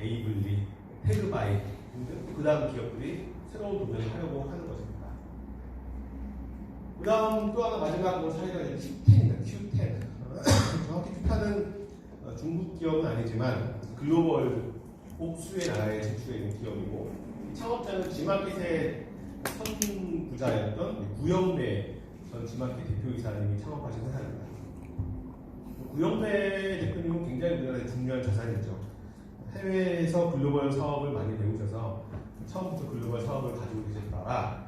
에이블리, 태그바이 등등 그 다음 기업들이 새로운 도전을 하려고 하는 것입니다. 그 다음 또 하나 마지막 사례가 Q10입니다. Q10. 정확히 큐타는 중국 기업은 아니지만 글로벌 복수의 나라에 진출해 있는 기업이고, 창업자는 지마켓의 선구자였던 구영배 전 지마켓 대표이사님이 창업하신 회사입니다. 구영배 대표님은 굉장히 우리나라의 중요한 자산이죠. 해외에서 글로벌 사업을 많이 배우셔서 처음부터 글로벌 사업을 가지고 계셨다가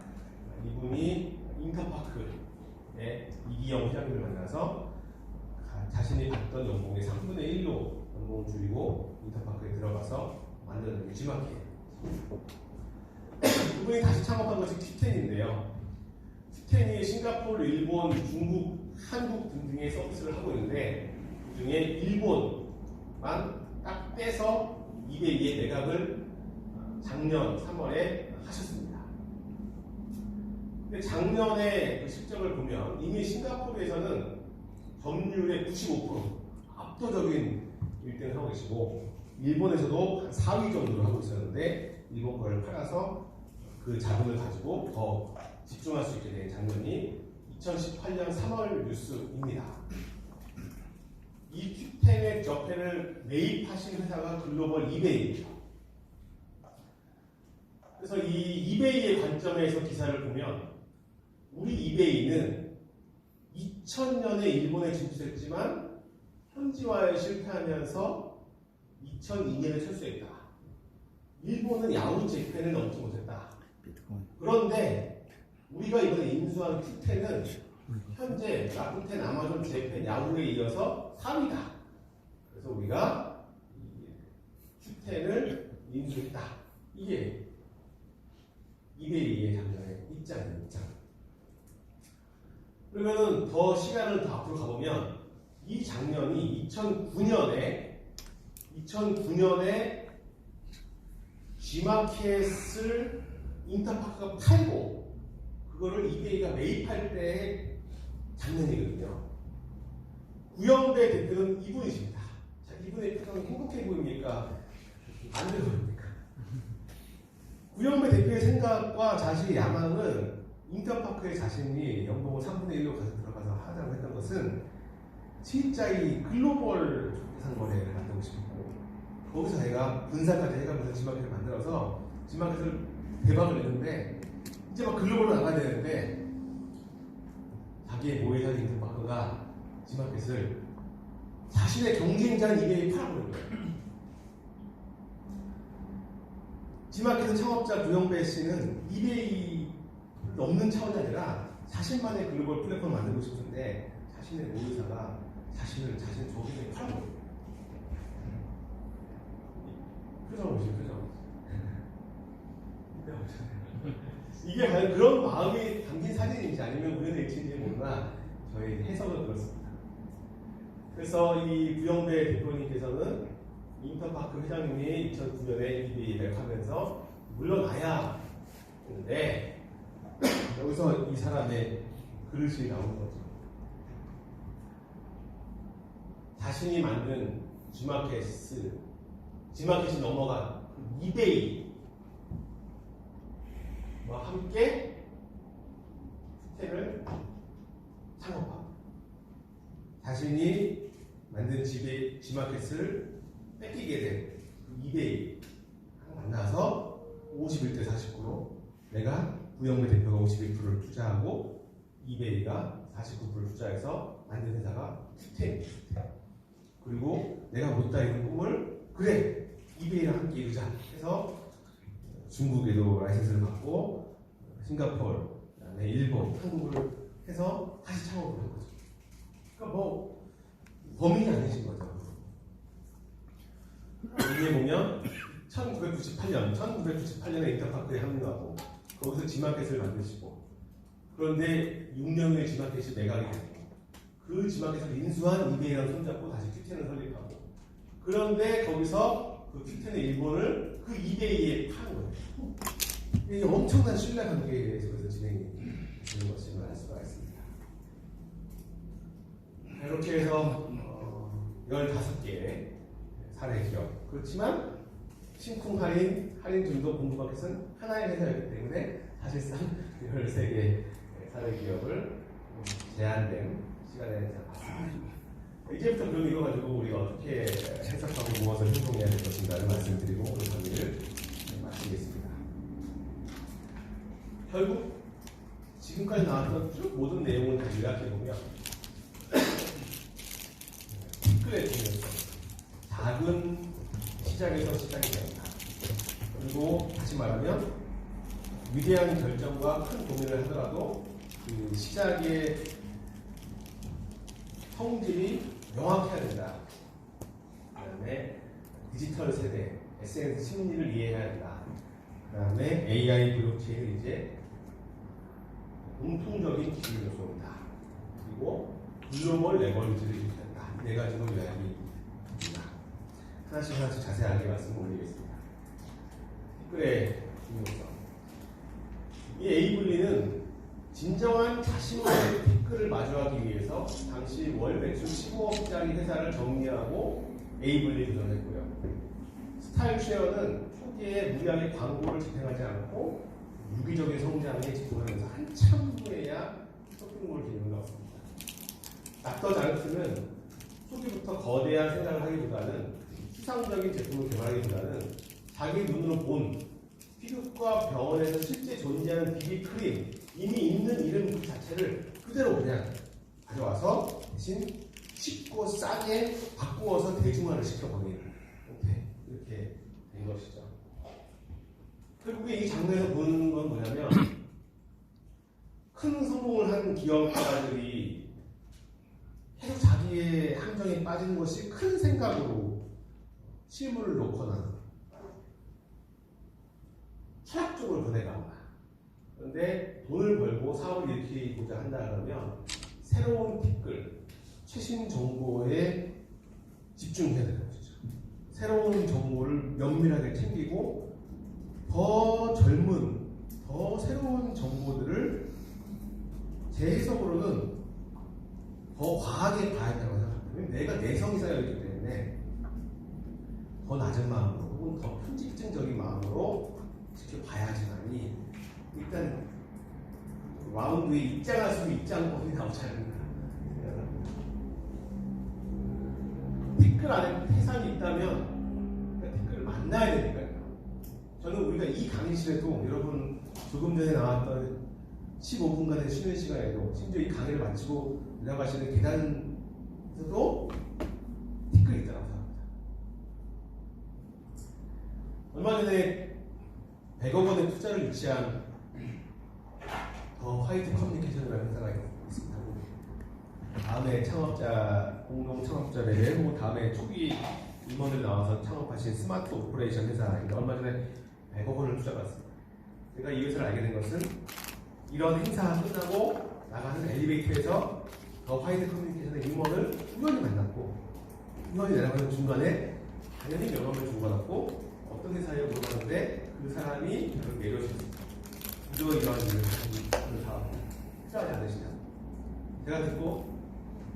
이분이 인터파크의 이기영 회장님을 만나서 자신이 받던 연봉의 3분의 1로 연봉을 줄이고 인터파크에 들어가서 만드는 게 지마켓. 그분이 다시 창업한 것이 Q10인데요. Q10이 싱가포르, 일본, 중국, 한국 등등의 서비스를 하고 있는데 그 중에 일본만 딱 빼서 이베이의 매각을 작년 3월에 하셨습니다. 근데 작년에 그 실적을 보면 이미 싱가포르에서는 점유율의 95% 압도적인 1등을 하고 계시고, 일본에서도 한 4위 정도를 하고 있었는데 일본 거를 팔아서 그 자금을 가지고 더 집중할 수 있게 된 작년이 2018년 3월 뉴스입니다. 이 Q10의 저펜을 매입하신 회사가 글로벌 이베이입니다. 그래서 이 이베이의 관점에서 기사를 보면 우리 이베이는 2000년에 일본에 진출했지만 현지화에 실패하면서 2002년에 철수했다. 일본은 야후 재팬을 넘지 못했다. 그런데 우리가 이번에 인수한 Q10은 현재 라쿠텐, 아마존, 재팬, 야후에 이어서 3위다. 그래서 우리가 Q10을 인수했다. 이게 이베이의 작년의 입장. 그러면 더 시간을 더 앞으로 가보면 이 작년이 2009년에 G마켓을 인터파크가 팔고 그거를 이베이가 매입할 때의 작년이거든요. 구영배 대표는 이분이십니다. 자, 이분의 표정이 행복해 보입니까? 안 돼 보입니까? 구영배 대표의 생각과 자신의 야망은 인터파크에 자신이 연봉을 3분의 1로 들어가서 하자고 했던 것은 진짜 이 글로벌 해상거래를 만들고 싶고, 거기서 제가 분산까지 해가면서 지마켓을 만들어서 지마켓을 대박을 냈는데 이제 막 글로벌로 나가야 되는데 자기의 모회사인 인터파크가 지마켓을 자신의 경쟁자인 이베이에 팔아버린 거예요. 지마켓의 창업자 구영배 씨는 이베이를 넘는 차원이 아니라 자신만의 글로벌 플랫폼을 만들고 싶은데 자신의 모회사가 자신의 조직에 팔아버린 거예요. 표정 보시죠, 표정. 이게 과연 그런 마음이 담긴 사진인지 아니면 우연의 일치인지 모르나 저희 해석은 그렇습니다. 그래서 이 구영배 대표님께서는 인터파크 회장님이 2009년에 이베이에 매각하면서 물러나야 했는데 여기서 이 사람의 그릇이 나오는 거죠. 자신이 만든 G마켓이 넘어간 이베이와 함께 Q10을 창업하고 자신이 만든 G마켓을 뺏기게 된 이베이 만나서 51대 49로 내가 구영배 대표가 51%를 투자하고 이베이가 49%를 투자해서 만든 회사가 Q10입니다. 그리고 내가 못다 이룬 꿈을 그래 이베이랑 함께 이루자 해서 중국에도 라이센스를 받고 싱가포르, 그다음에 일본, 한국을 해서 다시 창업을 한 거죠. 그러니까 뭐 범인이 아니신 거죠. 여기에 보면 1998년에 인터파크에 합류하고 거기서 G마켓을 만드시고, 그런데 6년 후에 G마켓이 매각이 되고 그 G마켓을 인수한 이베이랑 손잡고 다시 Q10을 설립하고, 그런데 거기서 그 Q10의 일본을 그 이베이에 파는 거예요. 이게 엄청난 신뢰 관계에 속에서 진행이 되는 것임을 알 수가 있습니다. 이렇게 해서 15개의 사례 기업. 그렇지만 심쿵 할인 중도 공급마켓은 하나의 회사였기 때문에 사실상 13개 사내 기업을 제한된 시간에 봤습니다. 이제부터 그럼 이거 가지고 우리가 어떻게 해석하고 무엇을 행동해야 될 것인가를 말씀드리고 오늘 강의를 마치겠습니다. 결국 지금까지 나왔던 쭉 모든 내용을 다 요약해보면 티끌의 중요성, 작은 시작에서 시작이 됩니다. 그리고 다시 말하면 위대한 결정과 큰 고민을 하더라도 그 시작의 성질이 명확해야 된다. 그 다음에 디지털 세대, SNS 심리를 이해해야 된다. 그 다음에 AI 블록체인은 이제 공통적인 기술 요소입니다. 그리고 글로벌 레버리지를 일으킨다. 네 가지로 요약이 됩니다. 하나씩 자세하게 말씀 올리겠습니다. 티끌의 중요성. 이 에이블리는 진정한 자신만의 티끌을 마주하기 위해서 당시 월 매출 15억짜리 회사를 정리하고 에이블리 도전했고요. 스타일쉐어는 초기에 무리하게 광고를 집행하지 않고 유기적인 성장에 집중하면서 한참 후에야 쇼핑몰 기능을 넣었습니다. 닥터 장크는 초기부터 거대한 생각을 하기보다는 추상적인 제품을 개발하기보다는 자기 눈으로 본 피부과 병원에서 실제 존재하는 비비크림, 이미 있는 이름 그 자체를 그대로 그냥 가져와서 대신 쉽고 싸게 바꾸어서 대중화를 시켜버리는 이렇게 된 것이죠. 결국에 이 장면에서 보는 건 뭐냐면 큰 성공을 한 기업가들이 계속 자기의 함정에 빠지는 것이 큰 생각으로 실물을 놓거나 철학적으로 변해가거나 그런데 돈을 벌고 사업을 일으키고자 한다 그러면 새로운 티끌, 최신 정보에 집중해야 되는 것이죠. 새로운 정보를 면밀하게 챙기고 더 젊은, 더 새로운 정보들을 제 해석으로는 더 과하게 봐야 된다고 생각합니다. 내가 내성이사였기 때문에 더 낮은 마음으로 혹은 더 편집증적인 마음으로 지켜봐야지만이 일단 라운드에 입장할 수 입장법이 나오지 않는가 생각합니다. 티끌 안에 태산이 있다면 티끌을 만나야 되니까요. 저는 우리가 이 강의실에도 여러분 조금 전에 나왔던 15분간의 쉬는 시간에도 심지어 이 강의를 마치고 내려가시는 계단에서도 티끌이 있다고 생각합니다. 얼마 전에 100억 원의 투자를 유치한 더 화이트 커뮤니케이션이라는 회사가 있습니다. 다음에 창업자, 공동 창업자 레벨 혹은 다음에 초기 임원들 나와서 창업하신 스마트 오퍼레이션 회사인데 얼마 전에 100억 원을 투자받았습니다. 제가 이 회사를 알게 된 것은 이런 행사 끝나고 나가는 엘리베이터에서 더 화이트 커뮤니케이션의 임원을 우연히 만났고 우연히 내려가는 중간에 당연히 명함을 주고받았고 어떤 회사에 물어봤는데 그 사람이 저를 내려주셨습니다. 이러한 일을 하는 사람 투자하지 않으시냐? 제가 듣고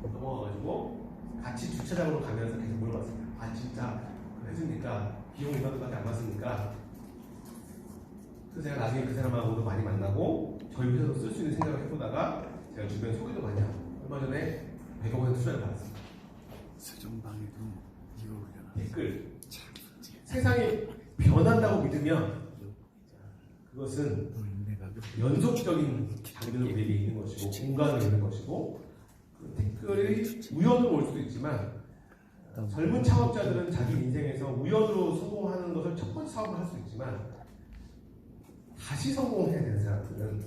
넘어가가지고 같이 주차장으로 가면서 계속 물어봤습니다. 아 진짜 해주니까 비용 이만큼밖에 안 받습니까? 그래서 제가 나중에 그 사람하고도 많이 만나고 저희 회사도 쓸 수 있는 생각을 해보다가 제가 주변 소개도 많이 하고 얼마 전에 100억 원 투자를 받았습니다. 세종방에도 이거 올려놔. 댓글 세상이 변한다고 믿으면 그것은 연속적인 장면을 우리에게 있는 것이고 공간을 있는 것이고 그 댓글이 우연으로 올 수도 있지만 젊은 창업자들은 자기 인생에서 우연으로 성공하는 것을 첫 번째 사업을 할 수 있지만 다시 성공해야 되는 사람들은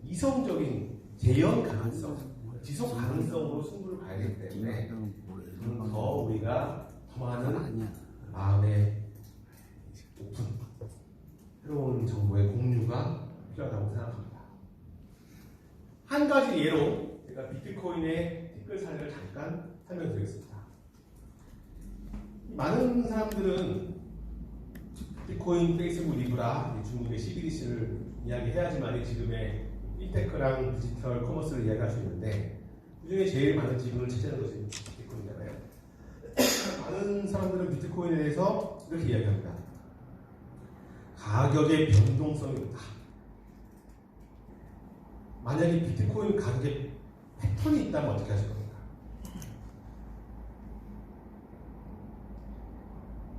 이성적인 재현 가능성, 지속 가능성으로 승부를 봐야 되기 때문에 저는 더 우리가 더 많은 마음의 오픈, 새로운 정보의 공유가 필요하다고 생각합니다. 한 가지 예로 제가 비트코인의 티끌 사례를 잠깐 설명드리겠습니다. 많은 사람들은 비트코인, 페이스북, 리브라, 중국의 CBDC를 이야기해야지만 지금의 핀테크랑 디지털 커머스를 이야기할 수 있는데 그 중에 제일 많은 지분을 차지하는 것이 비트코인이잖아요. 많은 사람들은 비트코인에 대해서 이렇게 이야기합니다. 가격의 변동성이 높다. 만약에 비트코인 가격에 패턴이 있다면 어떻게 하실 겁니까?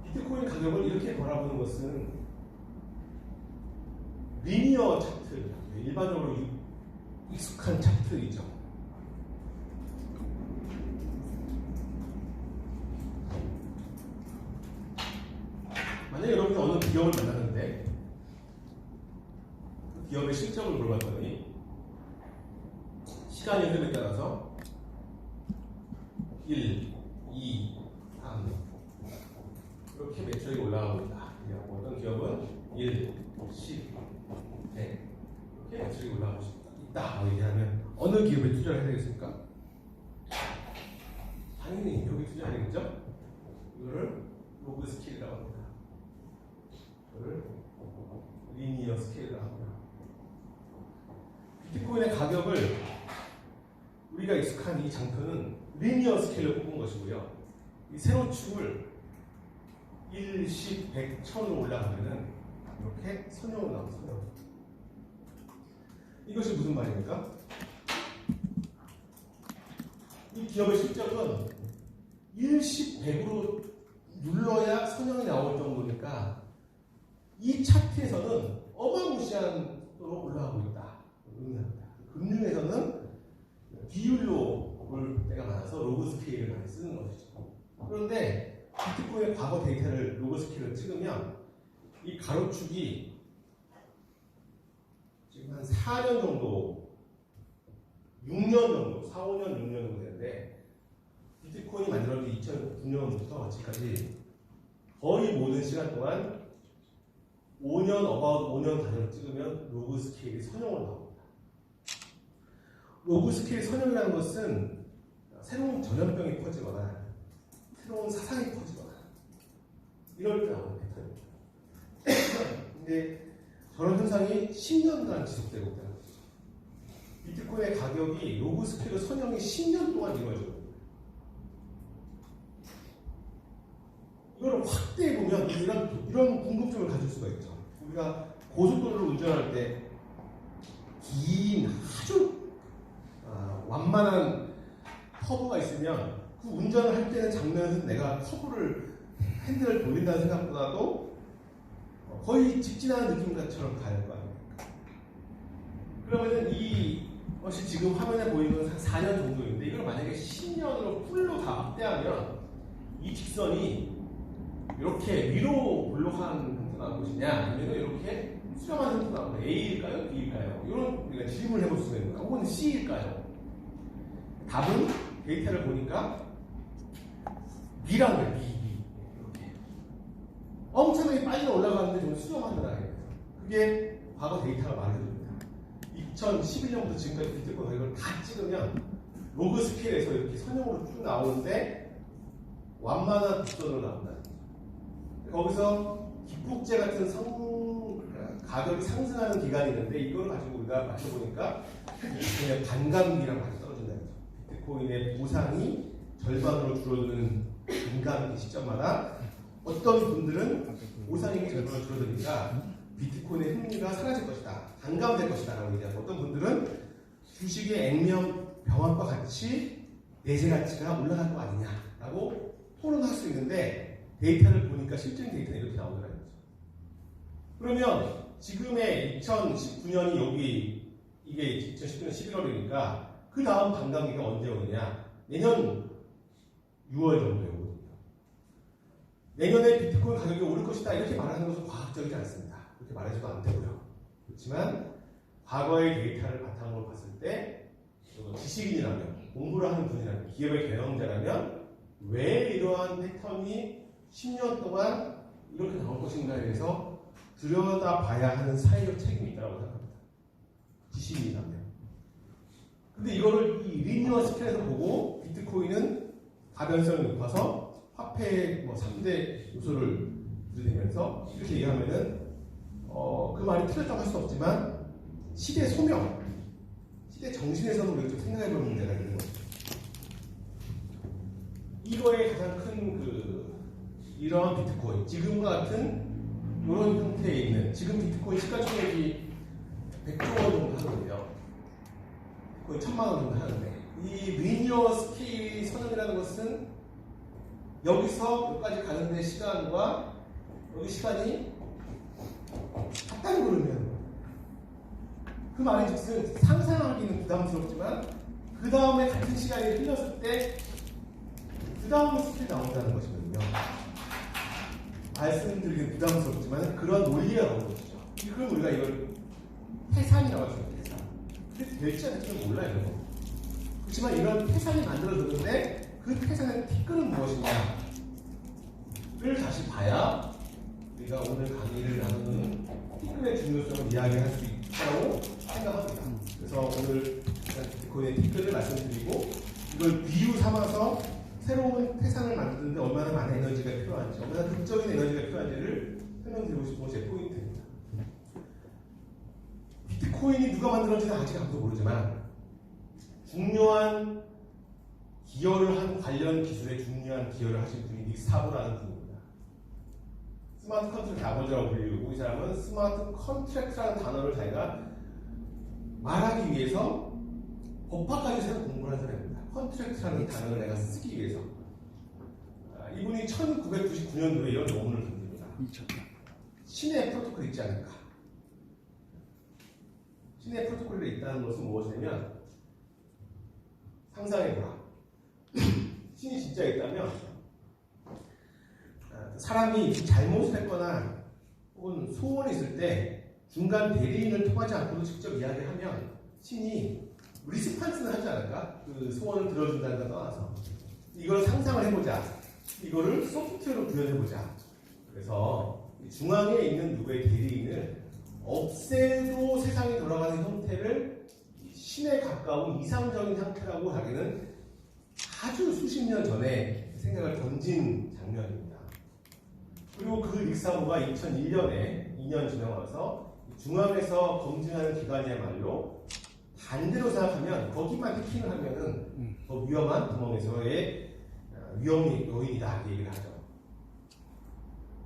비트코인 가격을 이렇게 바라보는 것은 리니어 차트, 일반적으로 익숙한 차트이죠. 만약에 여러분이 어느 기업을 만났는데 그 기업의 실적을 물어봤더니 시간의 흐름에 따라서 1, 2, 3 이렇게 매출이 올라가고 있다. 어떤 기업은 1, 10, 100 이렇게 매출이 올라가고 있다. 얘기하면 어느 기업에 투자를 해야 되겠습니까? 당연히 여기 투자해야 되겠죠? 이거를 로그 스케일이라고 합니다. 이거를 리니어 스케일이라고 합니다. 비트코인의 가격을 우리가 익숙한 이 장표는 리니어 스케일로 뽑은 것이고요. 이 세로축을 1, 10, 100, 1000으로 올라가면은 이렇게 선형으로 나옵니다. 선형. 이것이 무슨 말입니까? 이 기업의 실적은 1, 10, 100으로 눌러야 선형이 나올 정도니까 이 차트에서는 어마무시한 속도로 올라가고 있다. 의미합니다. 금융에서는 비율로 볼 때가 많아서 로그 스케일을 많이 쓰는 것이죠. 그런데 비트코인의 과거 데이터를 로그 스케일로 찍으면 이 가로축이 지금 한 4년 정도, 6년 정도, 4, 5년, 6년 정도 되는데 비트코인이 만들어진 2009년부터 지금까지 거의 모든 시간 동안 5년, 어바웃 5년 단위로 찍으면 로그 스케일이 선형으로 나옵니다. 로그 스케일 선형이라는 것은 새로운 전염병이 퍼지거나 새로운 사상이 퍼지거나 이럴 때 나오는 패턴입니다. 근데 저런 현상이 10년간 지속되고 있다는 거죠. 비트코인의 가격이 로그 스케일 선형이 10년 동안 이루어지고 이걸 확대해 보면 이런 궁금증을 가질 수가 있죠. 우리가 고속도로를 운전할 때 긴 아주 완만한 커브가 있으면 그 운전을 할 때는 장면에서 내가 커브를 핸들을 돌린다는 생각보다도 거의 직진하는 느낌처럼 갈 거 아닙니까? 그러면은 이것이 지금 화면에 보이는 건 한 4년 정도인데 이걸 만약에 10년으로 풀로 다 확대하면 이 직선이 이렇게 위로 볼록한 형태 나올 것이냐 아니면 이렇게 수렴한 형태 나올 것이냐 A일까요? B일까요? 이런 우리가 질문을 해볼 수가 있는 거예요. 혹은 C일까요? 답은 데이터를 보니까 B라고 해요. B. 이렇게 엄청나게 빨리 올라가는데 좀 수렴한다는 거예요. 그게 과거 데이터가 말해줍니다. 2011년부터 지금까지 비트코인 가격을 다 찍으면 로그 스케일에서 이렇게 선형으로 쭉 나오는데 완만한 곡선으로 나온다는 거죠. 거기서 기폭제 같은 가격이 상승하는 기간이 있는데 이걸 가지고 우리가 맞춰보니까 그냥 반감기랑 같이 떨어진다는 거죠. 비트코인의 보상이 절반으로 줄어드는 반감기 시점마다 어떤 분들은 보상이 절반으로 줄어드니까 비트코인의 흥미가 사라질 것이다. 반감될 것이다 라고 얘기하고 어떤 분들은 주식의 액면 병합과 같이 내재 가치가 올라갈 거 아니냐라고 토론할 수 있는데 데이터를 보니까 실증 데이터는 이렇게 나오더라고요. 그러면 지금의 2019년이 여기 이게 2019년 11월이니까 그 다음 반감기가 언제 오느냐? 내년 6월 정도에 오거든요. 내년에 비트코인 가격이 오를 것이다 이렇게 말하는 것은 과학적이지 않습니다. 그렇게 말해서도 안 되고요. 그렇지만 과거의 데이터를 바탕으로 봤을 때 지식인이라면 공부를 하는 분이라면 기업의 경영자라면 왜 이러한 패턴이 10년 동안 이렇게 나올 것인가에 대해서 들여다봐야 하는 사회적 책임이 있다고 생각합니다. 지식인이라면. 근데 이거를 이 리니어 스케일에서 보고 비트코인은 가변성이 높아서 화폐의 3대 요소를 들이대면서 이렇게 얘기하면은 그 말이 틀렸다고 할 수 없지만 시대 소명, 시대 정신에서는 우리가 좀 생각해볼 문제가 있는 거죠. 이거의 가장 큰 이러한 비트코인, 지금과 같은 이런 형태에 있는 지금 비트코인 시가총액이 100조 원 정도 하거든요. 거의 1000만 원 정도 하는데 이 리니어 스케일 선언이라는 것은 여기서 여기까지 가는데 시간과 여기 시간이 같다는 거라면 그 말인즉슨 상상하기는 부담스럽지만 그 다음에 같은 시간이 흘렀을 때 그 다음 스킬이 나온다는 것이거든요. 말씀드리기는 부담스럽지만 그런 논리가 나오는 것이죠. 그럼 우리가 이걸 태산이라고 하죠. 태산. 근데 될지 안 될지는 몰라요. 그렇지만 이런 태산이 만들어졌는데 그 태산의 티끌은 무엇이냐를 다시 봐야 우리가 오늘 강의를 나누는 티끌의 중요성을 이야기할 수 있다고 생각합니다. 그래서 오늘 비트코인의 티끌을 말씀드리고 이걸 비유 삼아서 새로운 태산을 만드는데 얼마나 많은 에너지가 필요한지, 얼마나 극적인 에너지가 필요한지를 설명드리고 싶은 제 포인트입니다. 비트코인이 누가 만들었는지는 아직 아무도 모르지만 중요한 기여를 한 관련 기술에 중요한 기여를 하신 분이 닉 사보라는 분입니다. 스마트 컨트랙트 아버지라고 불리고 이 사람은 스마트 컨트랙트라는 단어를 자기가 말하기 위해서 법학까지 새로 공부를 한 사람입니다. 컨트랙트라는 단어를 내가 쓰기 위해서. 이분이 1999년도에 이런 논문을 던집니다. 신의 프로토콜이 있지 않을까? 신의 프로토콜이 있다는 것은 무엇이냐면 상상해보라. 신이 진짜 있다면 사람이 잘못을 했거나 혹은 소원이 있을 때 중간 대리인을 통하지 않고도 직접 이야기하면 신이 리스판스는 하지 않을까? 그 소원을 들어준다는 걸 떠나서 이걸 상상을 해보자. 이거를 소프트웨어로 구현해보자. 그래서 중앙에 있는 누구의 대리인을 없애도 세상이 돌아가는 형태를 신에 가까운 이상적인 형태라고 하기는 아주 수십 년 전에 생각을 던진 장면입니다. 그리고 그 닉사보가 2001년에 2년 지나와서 중앙에서 검증하는 기관이야말로 반대로 생각하면 거기만 해킹을 하면은 더 위험한 구멍에서의 위험 요인이다 이렇게 얘기를 하죠.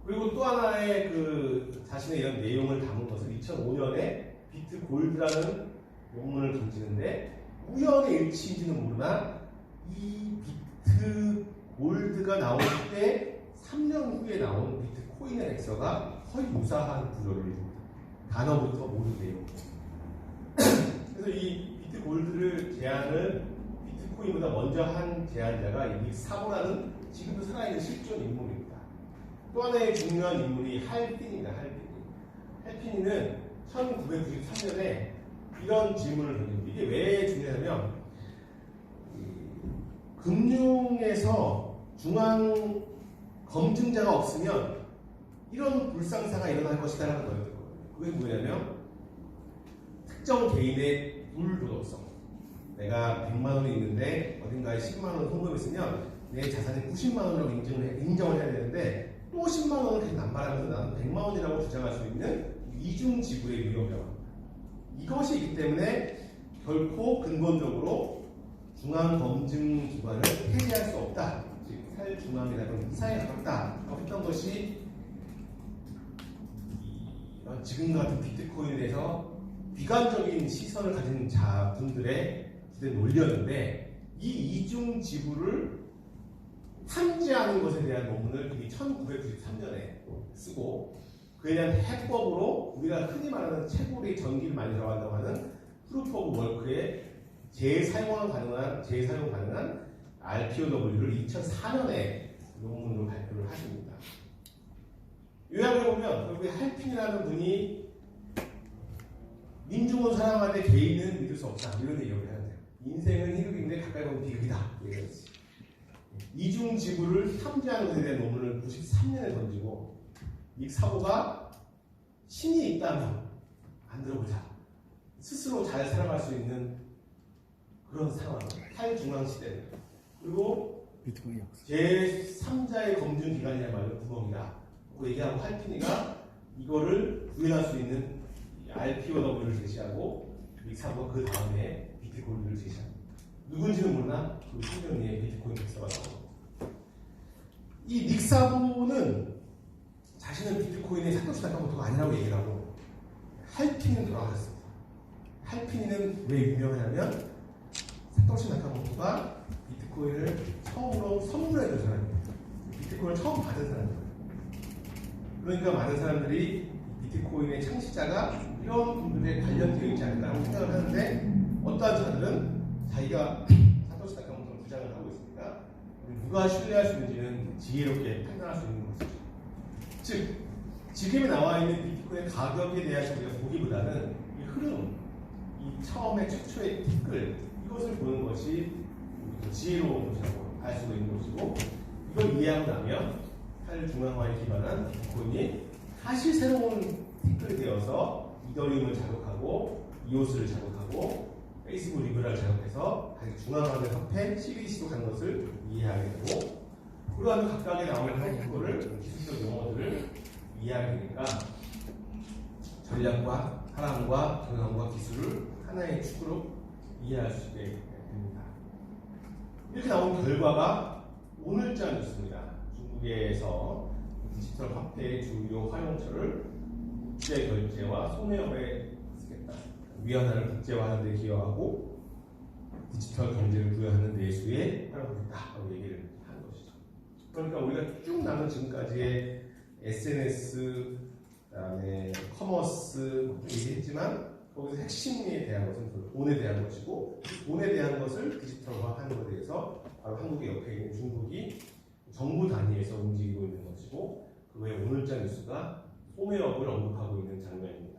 그리고 또 하나의 그 자신의 이런 내용을 담은 것은 2005년에 비트 골드라는 논문을 던지는데 우연의 일치인지는 모르나 이 비트 골드가 나올 때 3년 후에 나온 비트코인의 엑서가 거의 유사한 구조를 이룹니다. 단어부터 모든 내용. 그래서 이 비트 골드를 제안을 비트코인보다 먼저 한 제안자가 이 사보라는 지금도 살아있는 실존 인물입니다. 또 하나의 중요한 인물이 할피니입니다. 할피니는 1993년에 이런 질문을 던집니다. 이게 왜 중요하냐면 금융에서 중앙 검증자가 없으면 이런 불상사가 일어날 것이다라는 거였거든요. 그게 뭐냐면 특정 개인의 불도덕성. 내가 100만 원이 있는데 어딘가에 10만 원 송금했으면 내 자산이 90만 원으로 인정을 해야 되는데 또 10만 원을 계속 남발하면서 나는 100만 원이라고 주장할 수 있는 이중 지불의 위험이라고 합니다. 이것이 있기 때문에 결코 근본적으로 중앙검증기관을 폐지할 수 없다. 즉 탈중앙이라는 이사에 가깝다라고 했던 것이 지금 같은 비트코인에 대해서 비관적인 시선을 가진 자분들의 주된 논리였는데 이 이중 지불을 탐지하는 것에 대한 논문을 그게 1993년에 쓰고 그에 대한 해법으로 우리가 흔히 말하는 채굴이 전기를 많이 들어간다고 하는 프루프 오브 워크에 재사용 가능한 RPOW를 2004년에 논문으로 발표를 하십니다. 요약을 보면 결국에 할핀이라는 분이 민중은 사랑하되 개인은 믿을 수 없다 이런 얘기를 하는데요. 인생은 희극인데 가까이 보면 비극이다 이거지. 이중 지불을 탐지하는 것에 대한 논문을 93년에 던지고 이 사고가 신이 있다면 만들어보자. 스스로 잘 살아갈 수 있는 그런 상황, 탈중앙 시대. 그리고 제3자의 검증 기관이야말로 구멍이다. 얘기하고 할피니가 이거를 구현할 수 있는 RPOW를 제시하고 이 사고가 그 다음에 비트코인을 제시합니다. 누군지는 몰라 그 수명리에 비트코인 백서가 나오고 이 닉사보는 자신은 비트코인의 사토시 나카모토가 아니라고 얘기를 하고 할피니는 돌아가셨습니다. 할피니는 왜 유명하냐면 사토시 나카모토가 비트코인을 처음으로 선물해준 사람입니다. 비트코인을 처음 받은 사람입니다. 그러니까 많은 사람들이 비트코인의 창시자가 이런 분들에 관련되어 있지 않을까라고 생각을 하는데 어떠한 자들은 자기가 사토시 나카모토를 주장을 하고 있으니까 누가 신뢰할 수 있는지는 지혜롭게 판단할 수 있는 것이죠. 즉 지금에 나와 있는 비트코인 가격에 대해서 우리가 보기보다는 이 흐름, 이 처음에 최초의 티끌 이것을 보는 것이 더 지혜로운 것이라고 알 수가 있는 것이고 이걸 이해하고 나면 탈중앙화에 기반한 비트코인이 다시 새로운 티끌이 되어서 이더리움을 자극하고 이오스를 자극하고 페이스북 리브라를 자극해서 다시 중앙화된 화폐 CBDC로 가는 것을 이해하게 되고 그러한 각각에 나오는 그거를 기술적 용어들을 이해하게 되니까 전략과 사람과 경영과 기술을 하나의 축으로 이해할 수 있게 됩니다. 이렇게 나온 결과가 오늘자 뉴스입니다. 중국에서 디지털 화폐의 주요 활용처를 국제 결제와 소매업에 쓰겠다. 위안화를 국제화하는 데 기여하고 디지털 경제를 부여하는 내수에 활용하겠다라고 얘기를 하는 것이죠. 그러니까 우리가 쭉 나눈 지금까지의 SNS, 그다음에 커머스 얘기했지만 거기서 핵심에 대한 것은 돈에 대한 것이고 돈에 대한 것을 디지털화하는 것에 대해서 바로 한국의 옆에 있는 중국이 정부 단위에서 움직이고 있는 것이고 그 외에 오늘자 뉴스가 소매업을 언급하고 있는 장면입니다.